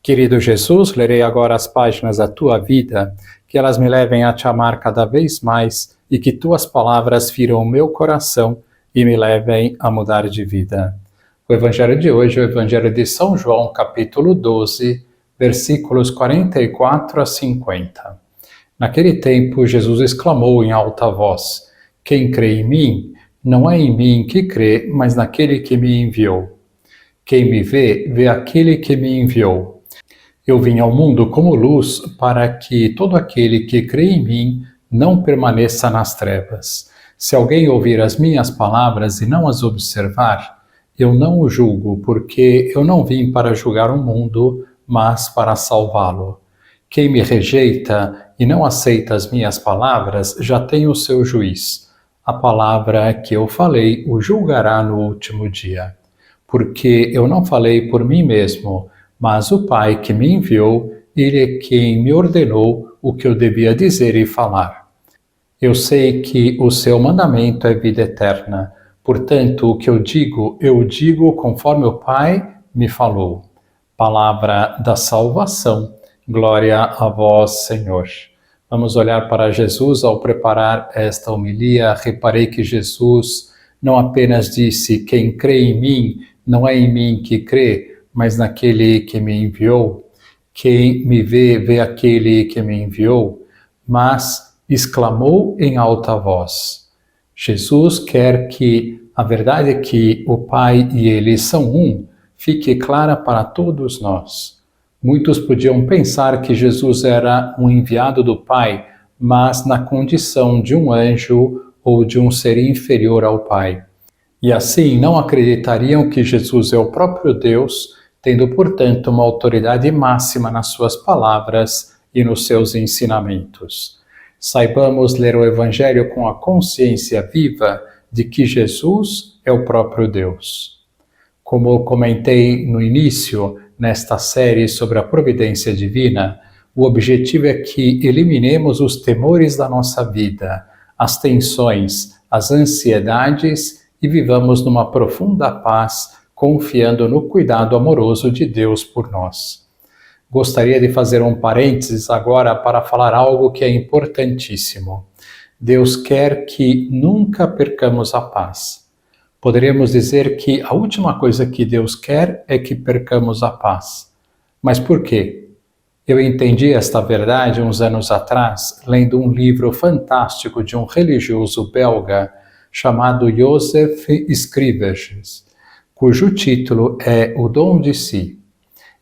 Querido Jesus, lerei agora as páginas da tua vida, que elas me levem a te amar cada vez mais e que tuas palavras firam o meu coração e me levem a mudar de vida. O evangelho de hoje é o evangelho de São João, capítulo 12, versículos 44 a 50. Naquele tempo, Jesus exclamou em alta voz: Quem crê em mim, não é em mim que crê, mas naquele que me enviou. Quem me vê, vê aquele que me enviou. Eu vim ao mundo como luz para que todo aquele que crê em mim não permaneça nas trevas. Se alguém ouvir as minhas palavras e não as observar, eu não o julgo, porque eu não vim para julgar o mundo, mas para salvá-lo. Quem me rejeita e não aceita as minhas palavras já tem o seu juiz. A palavra que eu falei o julgará no último dia. Porque eu não falei por mim mesmo, mas o Pai que me enviou, ele é quem me ordenou o que eu devia dizer e falar. Eu sei que o seu mandamento é vida eterna, portanto, o que eu digo conforme o Pai me falou. Palavra da salvação, glória a vós, Senhor. Vamos olhar para Jesus ao preparar esta homilia. Reparei que Jesus não apenas disse: quem crê em mim, não é em mim que crê, mas naquele que me enviou. Quem me vê, vê aquele que me enviou, mas exclamou em alta voz. Jesus quer que a verdade é que o Pai e ele são um, fique clara para todos nós. Muitos podiam pensar que Jesus era um enviado do Pai, mas na condição de um anjo ou de um ser inferior ao Pai. E assim não acreditariam que Jesus é o próprio Deus, tendo, portanto, uma autoridade máxima nas suas palavras e nos seus ensinamentos. Saibamos ler o Evangelho com a consciência viva de que Jesus é o próprio Deus. Como comentei no início, nesta série sobre a providência divina, o objetivo é que eliminemos os temores da nossa vida, as tensões, as ansiedades e vivamos numa profunda paz, confiando no cuidado amoroso de Deus por nós. Gostaria de fazer um parênteses agora para falar algo que é importantíssimo. Deus quer que nunca percamos a paz. Poderíamos dizer que a última coisa que Deus quer é que percamos a paz. Mas por quê? Eu entendi esta verdade uns anos atrás, lendo um livro fantástico de um religioso belga chamado Joseph Schrivers, cujo título é O Dom de Si.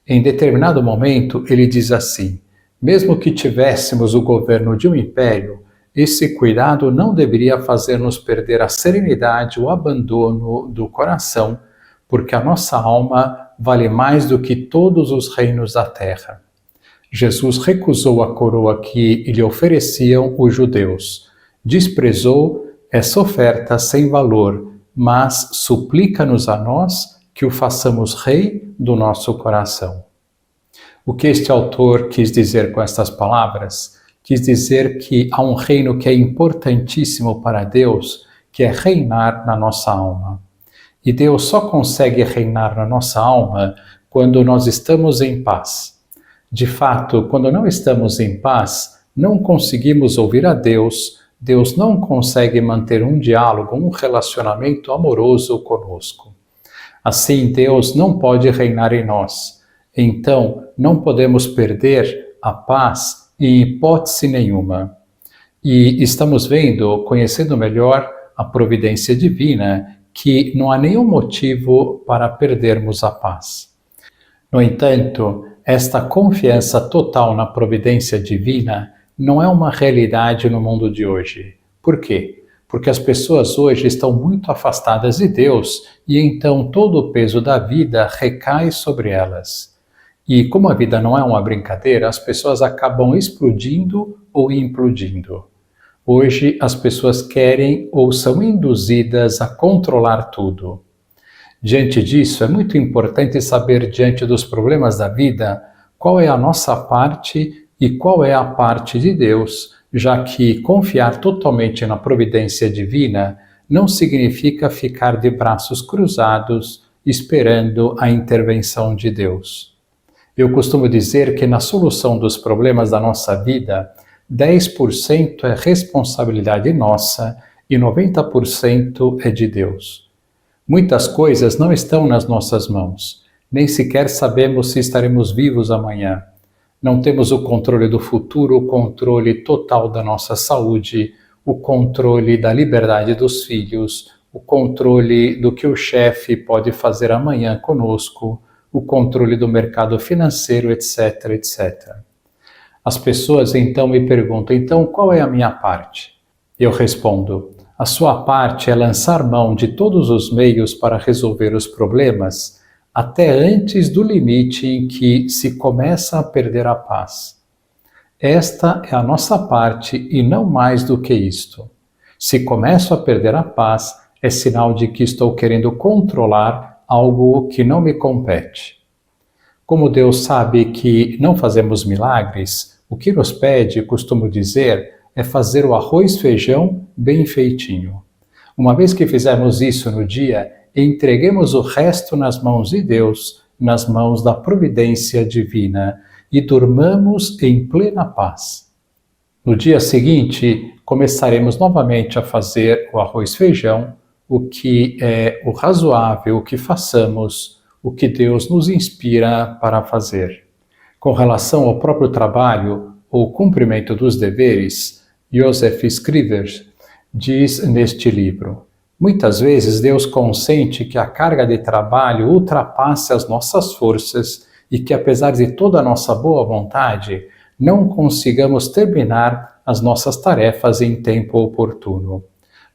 Em determinado momento, ele diz assim: mesmo que tivéssemos o governo de um império, esse cuidado não deveria fazer-nos perder a serenidade, o abandono do coração, porque a nossa alma vale mais do que todos os reinos da terra. Jesus recusou a coroa que lhe ofereciam os judeus, desprezou essa oferta sem valor, mas suplica-nos a nós que o façamos rei do nosso coração. O que este autor quis dizer com estas palavras? Quis dizer que há um reino que é importantíssimo para Deus, que é reinar na nossa alma. E Deus só consegue reinar na nossa alma quando nós estamos em paz. De fato, quando não estamos em paz, não conseguimos ouvir a Deus, Deus não consegue manter um diálogo, um relacionamento amoroso conosco. Assim, Deus não pode reinar em nós. Então, não podemos perder a paz em hipótese nenhuma. E estamos vendo, conhecendo melhor a providência divina, que não há nenhum motivo para perdermos a paz. No entanto, esta confiança total na providência divina não é uma realidade no mundo de hoje. Por quê? Porque as pessoas hoje estão muito afastadas de Deus e então todo o peso da vida recai sobre elas. E como a vida não é uma brincadeira, as pessoas acabam explodindo ou implodindo. Hoje as pessoas querem ou são induzidas a controlar tudo. Diante disso, é muito importante saber, diante dos problemas da vida, qual é a nossa parte e qual é a parte de Deus, já que confiar totalmente na providência divina não significa ficar de braços cruzados esperando a intervenção de Deus. Eu costumo dizer que na solução dos problemas da nossa vida, 10% é responsabilidade nossa e 90% é de Deus. Muitas coisas não estão nas nossas mãos, nem sequer sabemos se estaremos vivos amanhã. Não temos o controle do futuro, o controle total da nossa saúde, o controle da liberdade dos filhos, o controle do que o chefe pode fazer amanhã conosco, o controle do mercado financeiro, etc, etc. As pessoas então me perguntam, então qual é a minha parte? Eu respondo, a sua parte é lançar mão de todos os meios para resolver os problemas, até antes do limite em que se começa a perder a paz. Esta é a nossa parte e não mais do que isto. Se começo a perder a paz, é sinal de que estou querendo controlar algo que não me compete. Como Deus sabe que não fazemos milagres, o que nos pede, costumo dizer, é fazer o arroz e feijão bem feitinho. Uma vez que fizermos isso no dia, entreguemos o resto nas mãos de Deus, nas mãos da providência divina, e durmamos em plena paz. No dia seguinte, começaremos novamente a fazer o arroz e feijão, o que é o razoável que façamos, o que Deus nos inspira para fazer. Com relação ao próprio trabalho ou cumprimento dos deveres, Joseph Scriver diz neste livro: muitas vezes Deus consente que a carga de trabalho ultrapasse as nossas forças e que, apesar de toda a nossa boa vontade, não consigamos terminar as nossas tarefas em tempo oportuno.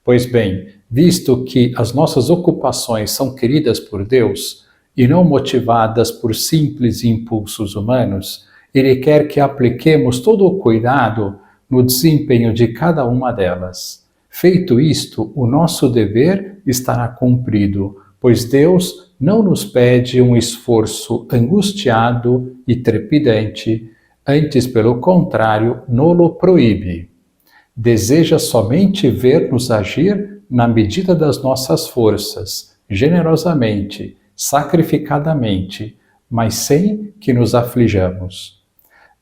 Pois bem, visto que as nossas ocupações são queridas por Deus e não motivadas por simples impulsos humanos, Ele quer que apliquemos todo o cuidado no desempenho de cada uma delas. Feito isto, o nosso dever estará cumprido, pois Deus não nos pede um esforço angustiado e trepidante, antes, pelo contrário, nolo proíbe. Deseja somente ver-nos agir na medida das nossas forças, generosamente, sacrificadamente, mas sem que nos aflijamos.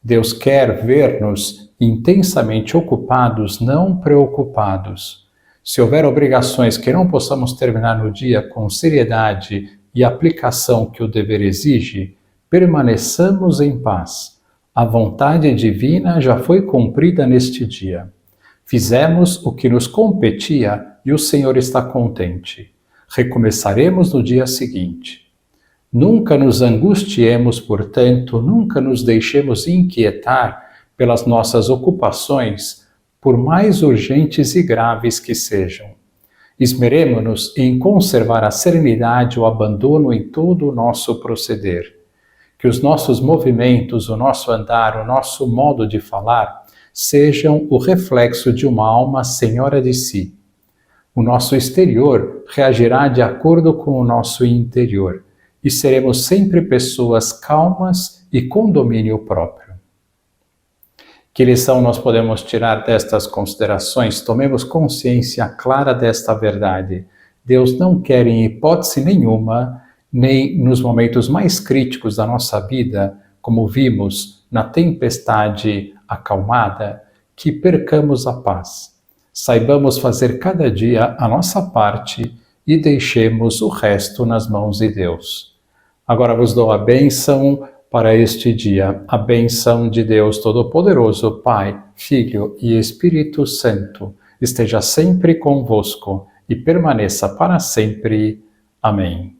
Deus quer ver-nos intensamente ocupados, não preocupados. Se houver obrigações que não possamos terminar no dia com seriedade e aplicação que o dever exige, permaneçamos em paz. A vontade divina já foi cumprida neste dia. Fizemos o que nos competia e o Senhor está contente. Recomeçaremos no dia seguinte. Nunca nos angustiemos, portanto, nunca nos deixemos inquietar pelas nossas ocupações, por mais urgentes e graves que sejam. Esmeremo-nos em conservar a serenidade e o abandono em todo o nosso proceder. Que os nossos movimentos, o nosso andar, o nosso modo de falar sejam o reflexo de uma alma senhora de si. O nosso exterior reagirá de acordo com o nosso interior e seremos sempre pessoas calmas e com domínio próprio. Que lição nós podemos tirar destas considerações? Tomemos consciência clara desta verdade. Deus não quer em hipótese nenhuma, nem nos momentos mais críticos da nossa vida, como vimos na tempestade acalmada, que percamos a paz. Saibamos fazer cada dia a nossa parte e deixemos o resto nas mãos de Deus. Agora vos dou a bênção para este dia, a bênção de Deus Todo-Poderoso, Pai, Filho e Espírito Santo, esteja sempre convosco e permaneça para sempre. Amém.